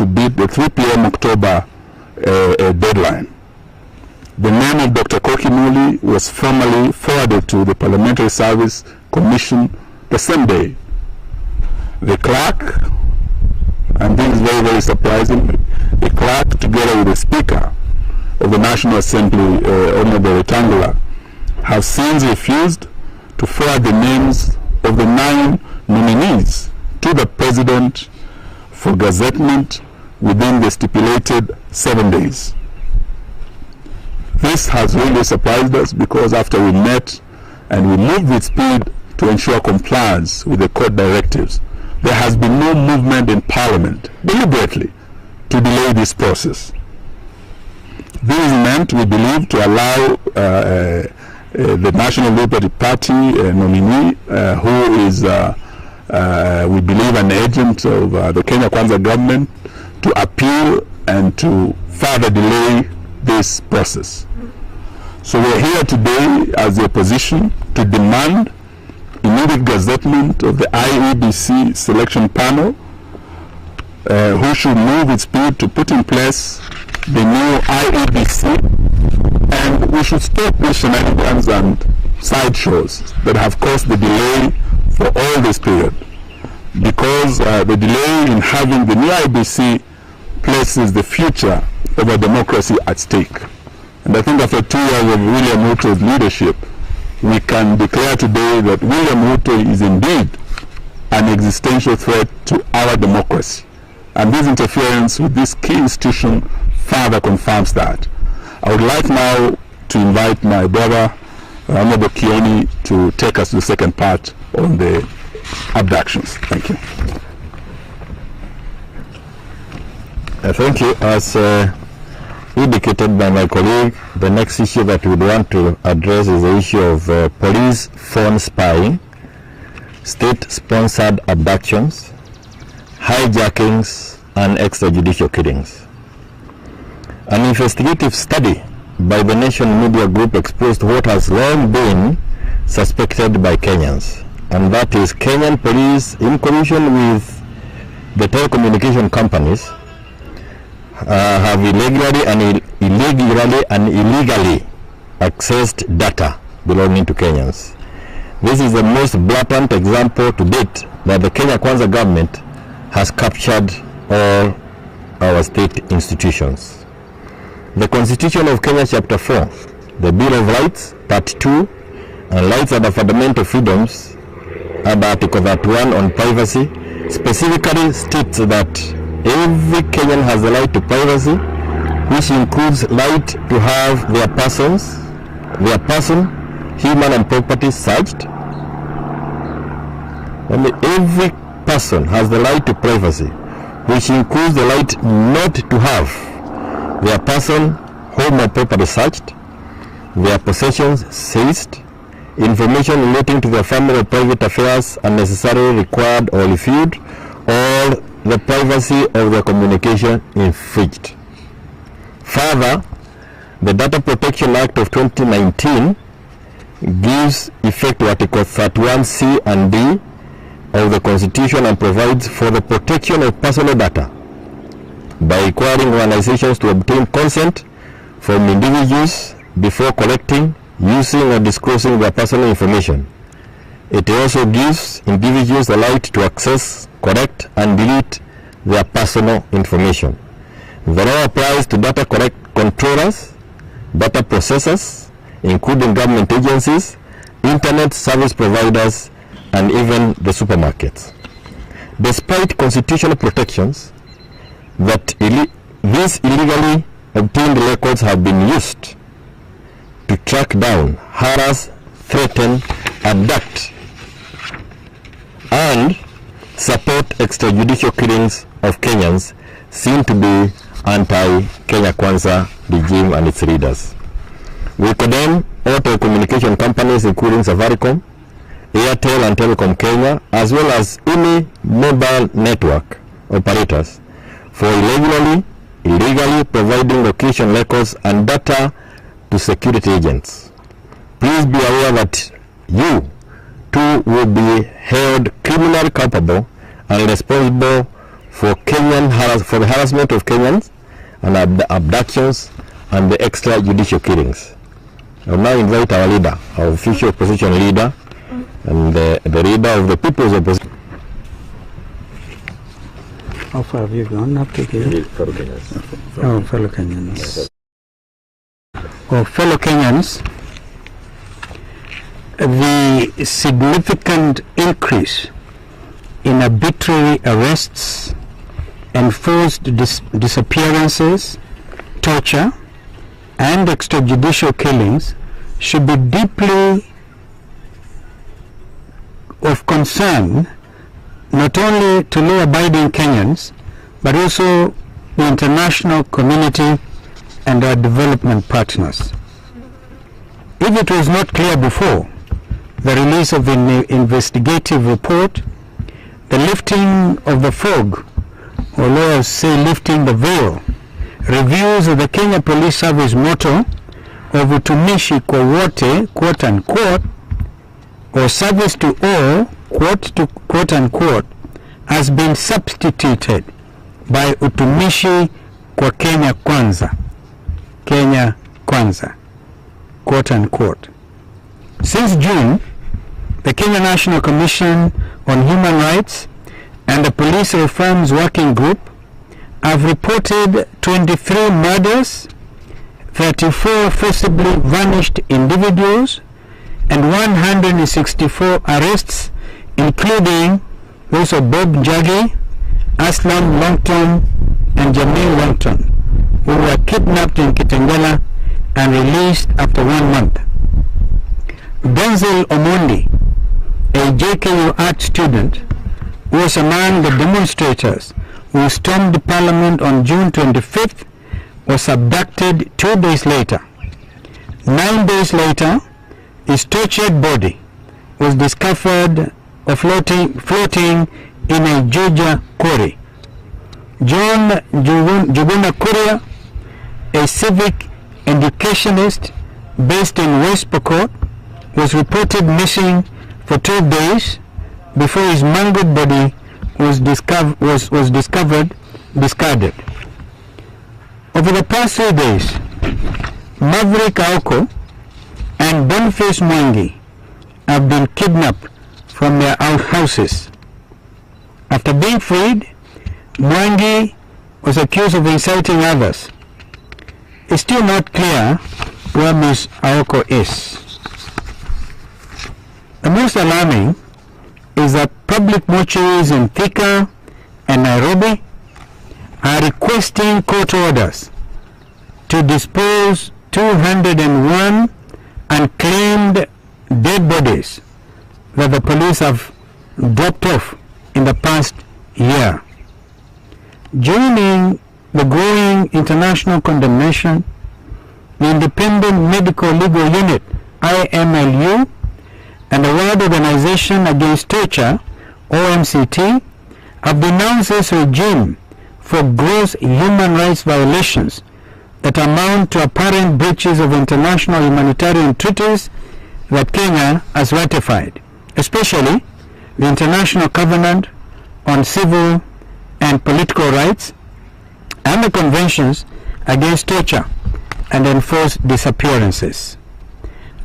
to beat the 3 p.m. October deadline. The name of Dr. Kokimuli was formally forwarded to the Parliamentary Service Commission the same day. The clerk, and this is very, very surprising, the clerk, together with the Speaker of the National Assembly, Honorable Rattled, have since refused to forward the names of the 9 nominees to the President for gazettement within the stipulated 7 days. This has really surprised us because after we met and we moved with speed to ensure compliance with the court directives, there has been no movement in Parliament deliberately to delay this process. This is meant, we believe, to allow the National Liberty Party nominee, who is, we believe, an agent of the Kenya Kwanza government, to appeal and to further delay this process. So we're here today as the opposition to demand immediate gazettement of the iabc selection panel, who should move with speed to put in place the new iabc, and we should stop the shenanigans and sideshows that have caused the delay for all this period, because the delay in having the new IBC places the future of our democracy at stake. And I think after 2 years of William Ruto's leadership, we can declare today that William Ruto is indeed an existential threat to our democracy. And this interference with this key institution further confirms that. I would like now to invite my brother, Honorable Kioni, to take us to the second part on the abductions. Thank you. Thank you. As indicated by my colleague, the next issue that we would want to address is the issue of police phone spying, state-sponsored abductions, hijackings, and extrajudicial killings. An investigative study by the Nation Media Group exposed what has long been suspected by Kenyans, and that is Kenyan police, in collusion with the telecommunication companies, have illegally and illegally accessed data belonging to Kenyans. This is the most blatant example to date that the Kenya Kwanza government has captured all our state institutions. The Constitution of Kenya Chapter 4, the Bill of Rights, Part 2, and Rights and Fundamental Freedoms, and Article 31 on privacy, specifically states that every Kenyan has the right to privacy, which includes right to have their person, human and property searched. Every person has the right to privacy, which includes the right not to have their person, home or property searched, their possessions seized, information relating to their family or private affairs unnecessarily required or refused, or the privacy of their communication infringed. Further, the Data Protection Act of 2019 gives effect to Article 31C and D of the Constitution and provides for the protection of personal data by requiring organizations to obtain consent from individuals before collecting, using, or disclosing their personal information. It also gives individuals the right to access, correct, and delete their personal information. The law applies to data controllers, data processors, including government agencies, internet service providers, and even the supermarkets. Despite constitutional protections, that these illegally obtained records have been used to track down, harass, threaten, abduct, and support extrajudicial killings of Kenyans seem to be anti-Kenya Kwanza regime and its leaders. We condemn all telecommunication companies, including Safaricom, Airtel, and Telecom Kenya, as well as any mobile network operators, for illegally providing location records and data to security agents. Please be aware that you too will be held criminally culpable and responsible for the harassment of Kenyans and abductions and the extrajudicial killings. I will now invite our leader, our official opposition leader, and the leader of the people's opposition. How far have you gone up to here? Fellow Kenyans. Oh, fellow Kenyans. Oh, fellow Kenyans, the significant increase in arbitrary arrests, enforced disappearances, torture, and extrajudicial killings should be deeply of concern not only to law-abiding Kenyans, but also the international community and our development partners. If it was not clear before, the release of an investigative report, the lifting of the fog, or lawyers say lifting the veil, reviews of the Kenya Police Service motto of utumishi kwa wote, quote unquote, or service to all, quote unquote, has been substituted by utumishi kwa Kenya Kwanza, Kenya Kwanza, quote unquote. Since June, the Kenya National Commission on Human Rights and the Police Reforms Working Group have reported 23 murders, 34 forcibly vanished individuals, and 164 arrests, including those of Bob Njagi, Aslam Longton, and Jamil Longton, who were kidnapped in Kitengela and released after 1 month. Denzel Omondi, a JKU art student, was among the demonstrators who stormed Parliament on June 25th, was abducted 2 days later. 9 days later, his tortured body was discovered floating in a Georgia quarry. John Juguna Kuria, a civic educationist based in West Pokot, was reported missing for 12 days before his mangled body was discovered discarded. Over the past 3 days, Maverick Aoko and Boniface Mwangi have been kidnapped from their houses. After being freed, Mwangi was accused of inciting others. It's still not clear where Ms. Aoko is. The most alarming is that public mortuaries in Thika and Nairobi are requesting court orders to dispose 201 unclaimed dead bodies that the police have dropped off in the past year. Joining the growing international condemnation, the Independent Medical Legal Unit, IMLU, and the World Organization Against Torture, OMCT, have denounced this regime for gross human rights violations that amount to apparent breaches of international humanitarian treaties that Kenya has ratified, especially the International Covenant on Civil and Political Rights and the Conventions Against Torture and Enforced Disappearances.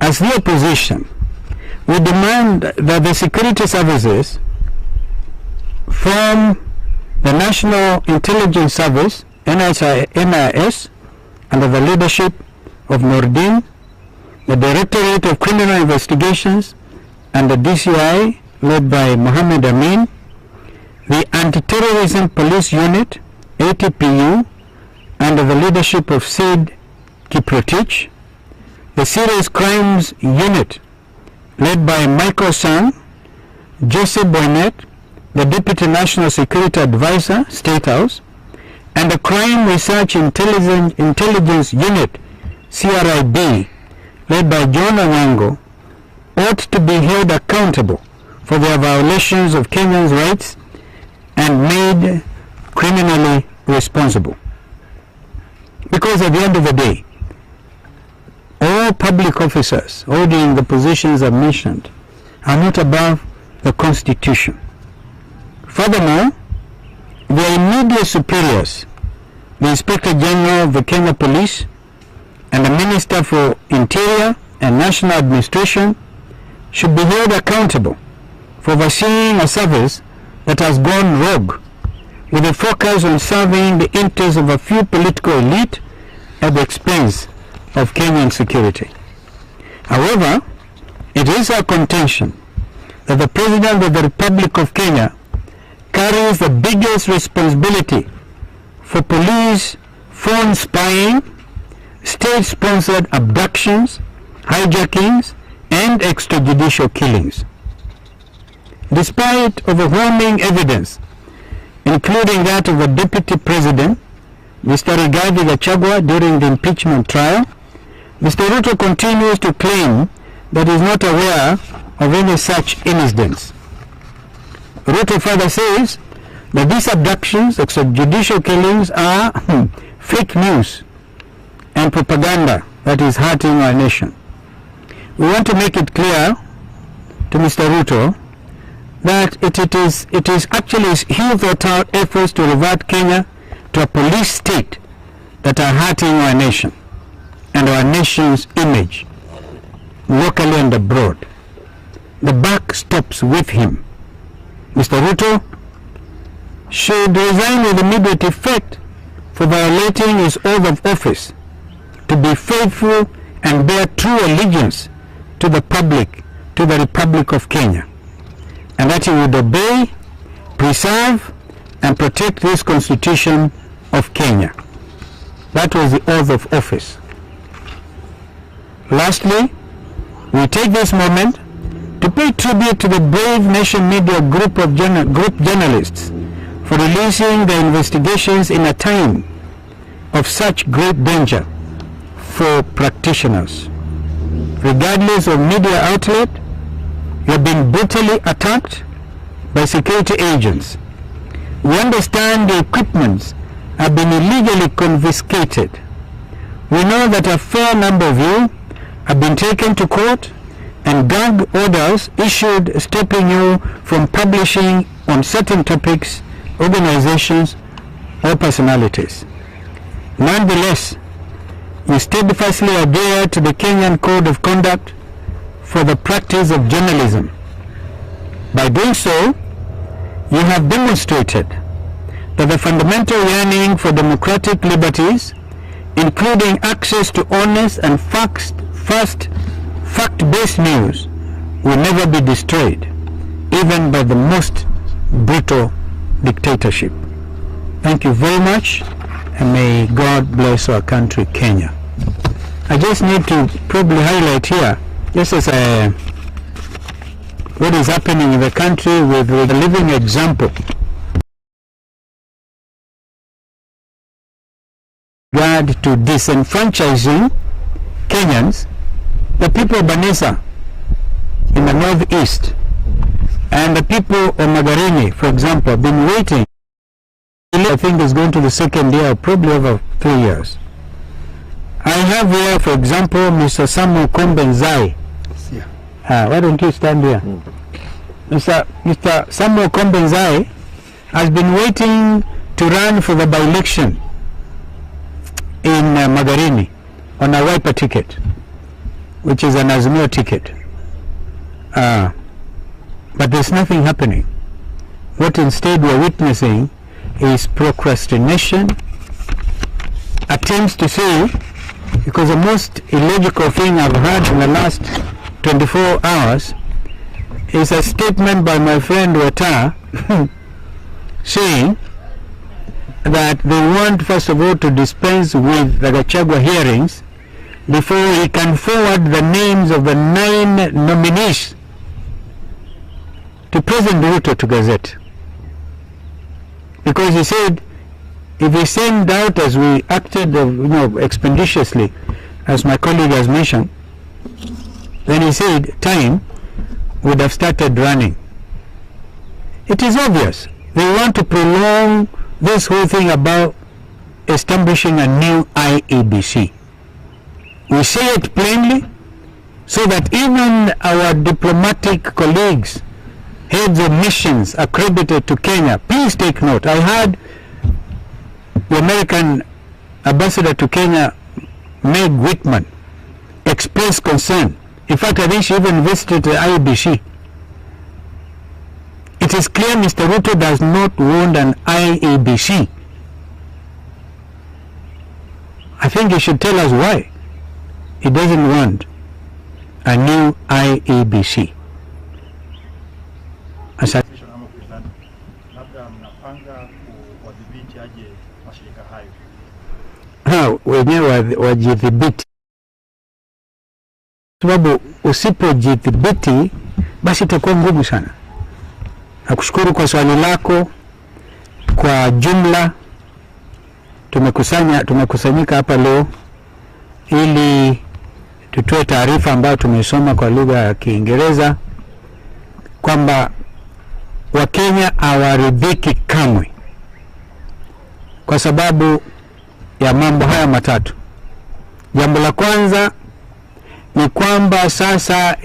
As the opposition, we demand that the security services from the National Intelligence Service, NIS, under the leadership of Nordin, the Directorate of Criminal Investigations, and the DCI, led by Mohammed Amin, the Anti-Terrorism Police Unit, ATPU, under the leadership of Sid Kiprotich, the Serious Crimes Unit, led by Michael Sang, Joseph Boynet, the Deputy National Security Advisor, State House, and the Crime Research Intelligence Unit, CRIB, led by John Awango, ought to be held accountable for their violations of Kenyans' rights and made criminally responsible. Because at the end of the day, all public officers holding the positions I've mentioned are not above the Constitution. Furthermore, their immediate superiors, the Inspector General of the Kenya Police and the Minister for Interior and National Administration, should be held accountable for overseeing a service that has gone rogue, with a focus on serving the interests of a few political elite at the expense of Kenyan security. However, it is our contention that the President of the Republic of Kenya carries the biggest responsibility for police phone spying, state-sponsored abductions, hijackings, and extrajudicial killings. Despite overwhelming evidence, including that of the Deputy President, Mr. Rigathi Gachagua, during the impeachment trial, Mr. Ruto continues to claim that he is not aware of any such incidents. Ruto further says that these abductions, extrajudicial killings, are fake news and propaganda that is hurting our nation. We want to make it clear to Mr. Ruto that it is actually his thought-out efforts to revert Kenya to a police state that are hurting our nation and our nation's image, locally and abroad. The buck stops with him. Mr. Ruto should resign with immediate effect for violating his oath of office to be faithful and bear true allegiance to the public, to the Republic of Kenya, and that he would obey, preserve, and protect this Constitution of Kenya. That was the oath of office. Lastly, we take this moment to pay tribute to the brave Nation Media group journalists for releasing their investigations in a time of such great danger for practitioners. Regardless of media outlet, you have been brutally attacked by security agents. We understand the equipments have been illegally confiscated. We know that a fair number of you have been taken to court and gag orders issued stopping you from publishing on certain topics, organizations, or personalities. Nonetheless, you steadfastly adhere to the Kenyan Code of Conduct for the practice of journalism. By doing so, you have demonstrated that the fundamental yearning for democratic liberties, including access to honest and fact-based news, will never be destroyed, even by the most brutal dictatorship. Thank you very much, and may God bless our country, Kenya. I just need to probably highlight here, just as what is happening in the country with a living example. Regard to disenfranchising Kenyans, the people of Banisa in the northeast and the people of Magarini, for example, have been waiting. I think it's going to the second year, probably over 3 years. I have here, for example, Mr. Samuel Kombenzai. Why don't you stand here? Mr. Samuel Kombenzai has been waiting to run for the by-election in Magarini on a wiper ticket, which is an Azimio ticket. But there's nothing happening. What instead we're witnessing is procrastination, attempts to say, because the most illogical thing I've heard in the last 24 hours is a statement by my friend Wata saying that they want first of all to dispense with the Gachagua hearings before he can forward the names of the 9 nominees to President Ruto to Gazette. Because he said if we send out, as we acted expeditiously, as my colleague has mentioned, then he said time would have started running. It is obvious they want to prolong this whole thing about establishing a new iabc. We say it plainly so that even our diplomatic colleagues heads of missions accredited to Kenya. Please take note. I had the American ambassador to Kenya, Meg Whitman, express concern. In fact, I think she even visited the iabc. It is clear Mr. Ruto does not want an iabc. I think he should tell us why he doesn't want a new iabc. Wenyewe wajidhibiti, sababu usipojidhibiti basi itakuwa ngumu sana. Nakushukuru kwa swali lako. Kwa jumla tumekusanyika hapa leo ili tutoe taarifa ambayo tumesoma kwa lugha ya Kiingereza kwamba Wakenya hawaridhiki kamwe kwa sababu ya mambo haya matatu. Jambo la kwanza ni kwamba sasa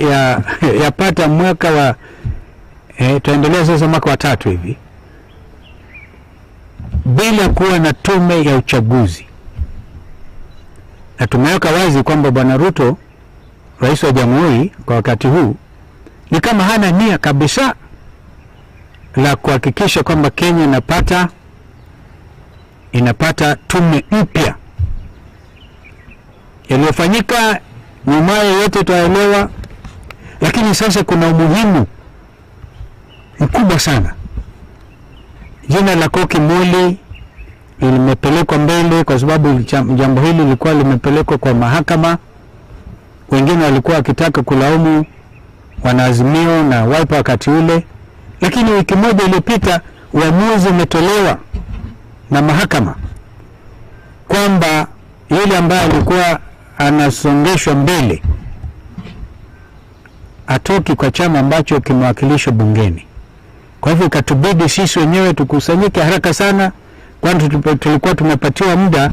yapata mwaka wa tuendelea sasa mwaka wa 3 hivi bila kuwa na tume ya uchaguzi, na tumeweka wazi kwamba Bwana Ruto, rais wa jamhuri kwa wakati huu, ni kama hana nia kabisa la kuhakikisha kwamba Kenya inapata tume mpya. Yaliyofanyika nyuma yote tutaelewa, lakini sasa kuna umuhimu mkubwa sana. Jina la Koki Muli limepelekwa mbele kwa sababu jambo hili lilikuwa limepelekwa kwa mahakama. Wengine walikuwa wakitaka kulaumu wanaazimio na Wiper wakati ule, lakini wiki moja iliyopita uamuzi umetolewa na mahakama kwamba yule ambaye alikuwa anasongeshwa mbele atoki kwa chama ambacho kimewakilishwa bungeni. Kwa hivyo ikatubidi sisi wenyewe tukusanyike haraka sana, kwani tulikuwa tumepatiwa muda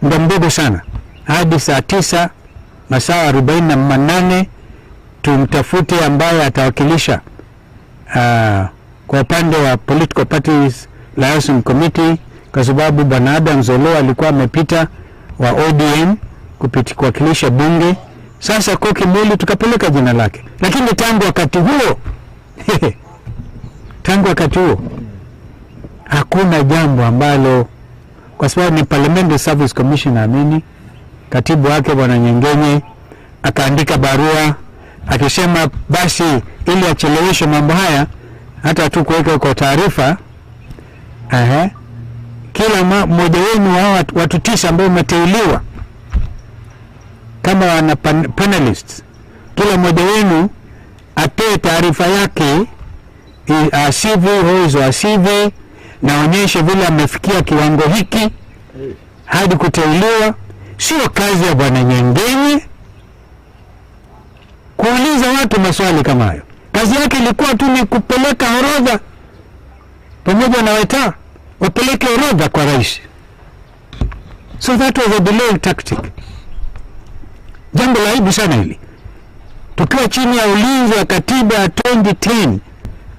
mdogo sana hadi saa 9 masaa 48 tumtafute ambaye atawakilisha kwa upande wa Political Parties Liaison Committee, kwa sababu Bwana Adams Olo alikuwa amepita wa ODM kuwakilisha bunge. Sasa Koki Muli tukapeleka jina lake, lakini tangu wakati huo hakuna jambo ambalo, kwa sababu ni Parliamentary Service Commission, naamini katibu wake Bwana Nyengenye akaandika barua akisema basi ili acheleweshe mambo haya, hata tu kuweka kwa taarifa kila mmoja wenu wa watu 9 ambao umeteuliwa kama wana panelists, kila mmoja wenu atoe taarifa yake CV hoizo CV na onyeshe vile amefikia kiwango hiki hadi kuteuliwa. Sio kazi ya Bwana Nyengenye kuuliza watu maswali kama hayo. Kazi yake ilikuwa tu ni kupeleka orodha pamoja na Weta wapeleke orodha kwa rais. So that was a delaying tactic. Jambo la aibu sana hili. Tukiwa chini ya ulinzi wa katiba ya 2010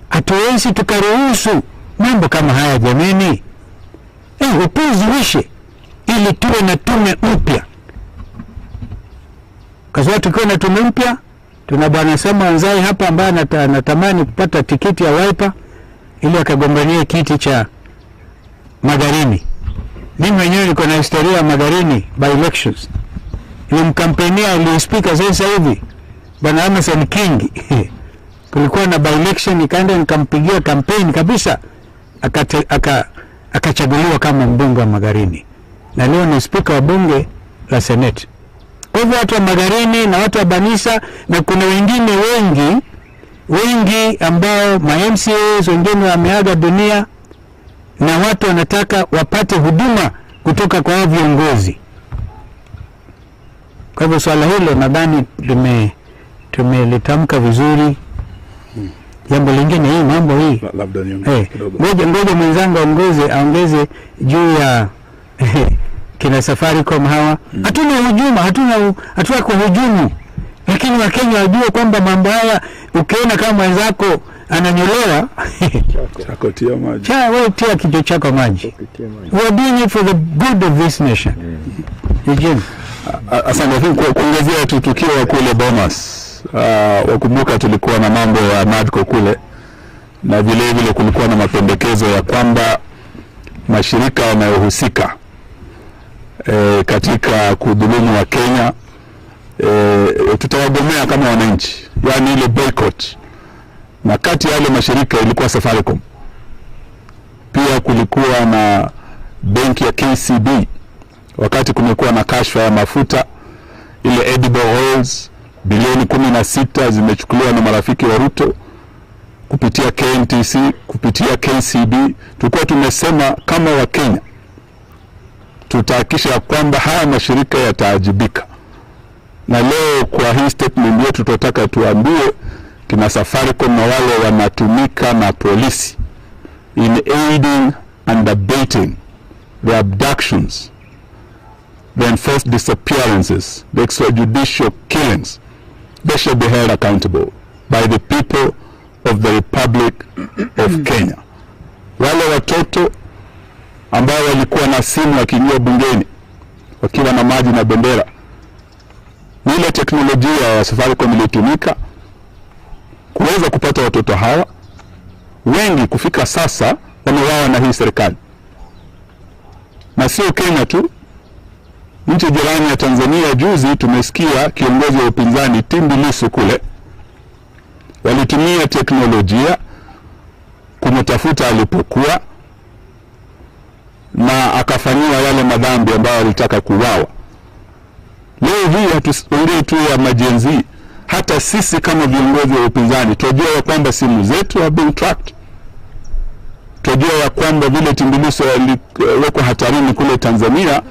hatuwezi tukaruhusu mambo kama haya jameni. Upuzi wishe ili tuwe na tume mpya. Kwa sababu tukiwa na tume mpya, tuna Bwana Samuel hapa ambaye anatamani kupata tikiti ya Wiper ili akagombanie kiti cha Magarini. Mimi mwenyewe niko na historia ya Magarini by elections. Nilimkampenia aliyespika sasa hivi Bwana Amason King. Kulikuwa na by election, nikaenda nikampigia kampeni kabisa, akachaguliwa kama mbunge wa Magarini, na leo ni speaker wa bunge la Senate. Kwa hivyo watu wa Magarini na watu wa Banisa na kuna wengine wengi ambao MCAs wengine wameaga dunia, na watu wanataka wapate huduma kutoka kwa viongozi. Kwa hivyo swala hilo nadhani tumelitamka vizuri. Jambo lingine hii mambo hii labda niongeze kidogo. Ngoja mwenzangu aongeze juu ya kina Safaricom hawa. Hatuna hujuma, hatuna kuhujumu, lakini Wakenya wajue kwamba mambo haya, ukiona kama mwenzako ananyolewa Chako tia maji. wewe tia kichwa chako maji. We are doing it for the good of this nation. Eugene. Asante kuongezea tukio kule Bomas. Wakumbuka tulikuwa na mambo ya NADCO kule, na vile vile kulikuwa na mapendekezo ya kwamba mashirika yanayohusika katika kudhulumu wa Kenya tutawagomea kama wananchi, yani ile boycott. Na kati ya yale mashirika ilikuwa Safaricom, pia kulikuwa na benki ya KCB wakati kumekuwa na kashfa ya mafuta ile edible oils bilioni 16 zimechukuliwa na marafiki wa Ruto kupitia KNTC, kupitia KCB. Tulikuwa tumesema kama wa Kenya tutahakikisha kwamba haya mashirika yataajibika, na leo kwa hii statement yetu tunataka tuambie kina Safaricom na wale wanatumika na polisi in aiding and abetting the abductions, the enforced disappearances, the extrajudicial killings, they shall be held accountable by the people of the Republic of Kenya. Wale watoto ambao walikuwa na simu wakiingia bungeni wakiwa na maji na bendera, ile teknolojia ya Safaricom ilitumika kuweza kupata watoto hawa. Wengi kufika sasa wameuawa na hii serikali, na sio Kenya tu, nchi jirani ya Tanzania. Juzi tumesikia kiongozi wa upinzani Tundu Lissu kule walitumia teknolojia kumtafuta alipokuwa, na akafanyiwa yale madhambi ambayo alitaka kuuawa. Leo hii hatuongei tu ya majenzi, hata sisi kama viongozi wa upinzani tunajua ya kwamba simu zetu are being tracked. Tunajua ya kwamba vile Tundu Lissu waliwekwa hatarini kule Tanzania,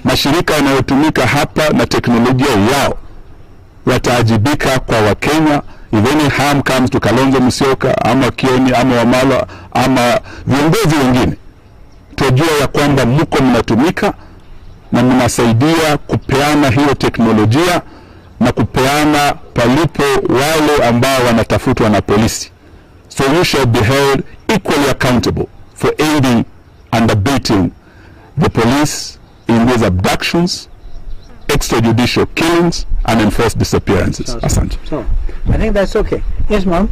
mashirika yanayotumika hapa na teknolojia yao yataajibika kwa Wakenya. If any harm comes to Kalonzo, Musyoka ama Kioni ama Wamala ama viongozi wengine, tunajua ya kwamba mko mnatumika na mnasaidia kupeana hiyo teknolojia na kupeana palipo wale ambao wanatafutwa na polisi. So you shall be held equally accountable for aiding and abetting the police in these abductions, extrajudicial killings and enforced disappearances. Asante. So, I think that's okay. Yes, ma'am.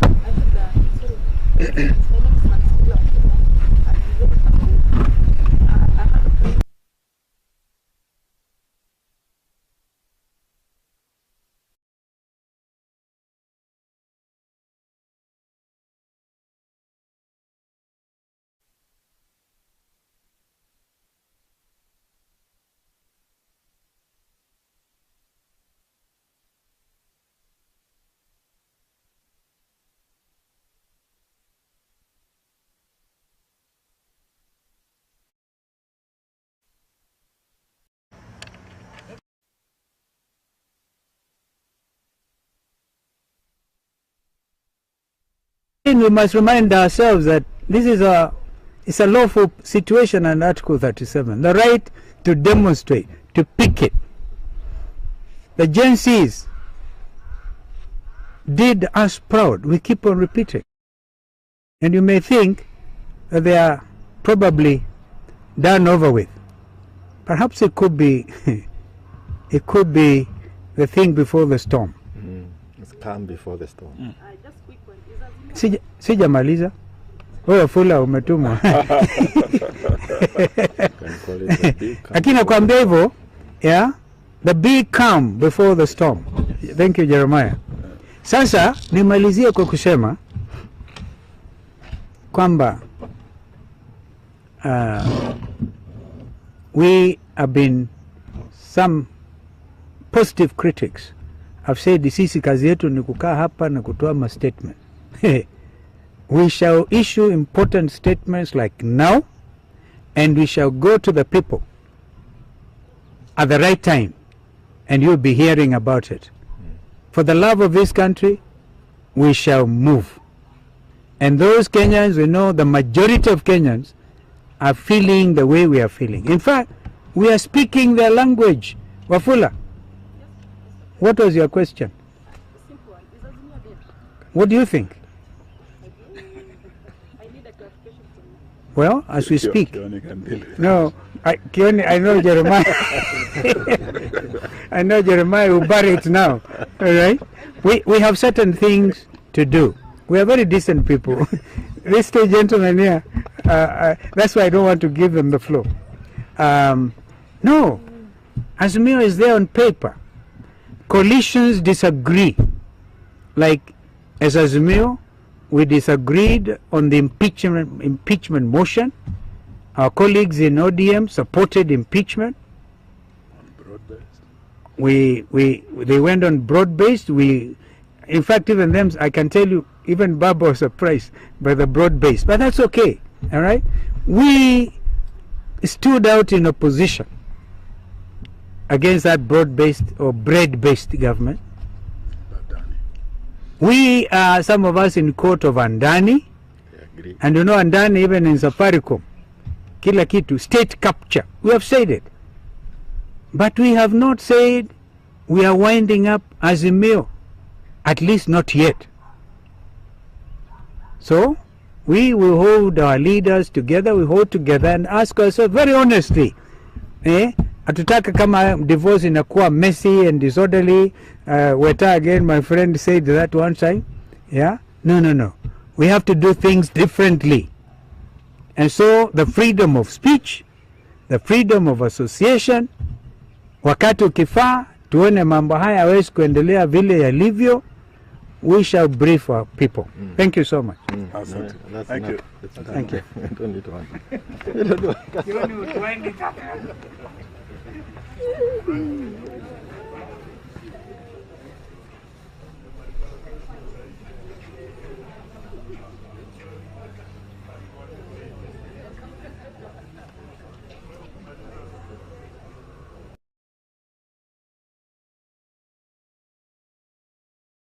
We must remind ourselves that this is it's a lawful situation under Article 37. The right to demonstrate, to picket. The Gen Zs did us proud. We keep on repeating. And you may think that they are probably done over with. Perhaps it could be it could be the thing before the storm. It's calm before the storm. Sijamaliza. Wewe Fula umetumwa. Lakini nakwambia hivyo, yeah, the be calm before the storm. Thank you, Jeremiah. Sasa nimalizie kwa kusema kwamba we have been some positive critics have said sisi kazi yetu ni kukaa hapa na kutoa ma statement. We shall issue important statements like now, and we shall go to the people at the right time, and you'll be hearing about it. For the love of this country, we shall move. And those Kenyans, we know the majority of Kenyans are feeling the way we are feeling. In fact, we are speaking their language. Wafula, what was your question? What do you think? Well, as we speak. Kioni can deal with it. No, Kioni, I know Jeremiah. I know Jeremiah will bury it now. All right? We have certain things to do. We are very decent people. These two gentlemen here, that's why I don't want to give them the floor. No, Azimio is there on paper. Coalitions disagree. Like, as Azimio, we disagreed on the impeachment motion. Our colleagues in ODM supported impeachment. Broad-based. They went on broad-based. In fact, even them, I can tell you, even Baba was surprised by the broad-based. But that's okay, all right? We stood out in opposition against that broad-based or bread-based government. We are, some of us, in court of Andani. And you know, Andani, even in Safaricom, kila kitu, state capture. We have said it. But we have not said we are winding up Azimio. At least not yet. So, we will hold our leaders together, we hold together and ask ourselves very honestly, hatutaka kama divorce inakuwa messy and disorderly. Weta again, my friend said that one time. Yeah? No. We have to do things differently. And so, the freedom of speech, the freedom of association, wakati ukifaa, tuone mambo haya hawezi kuendelea vile yalivyo, we shall brief our people. Thank you so much. Thank you. Thank you. Don't need to answer.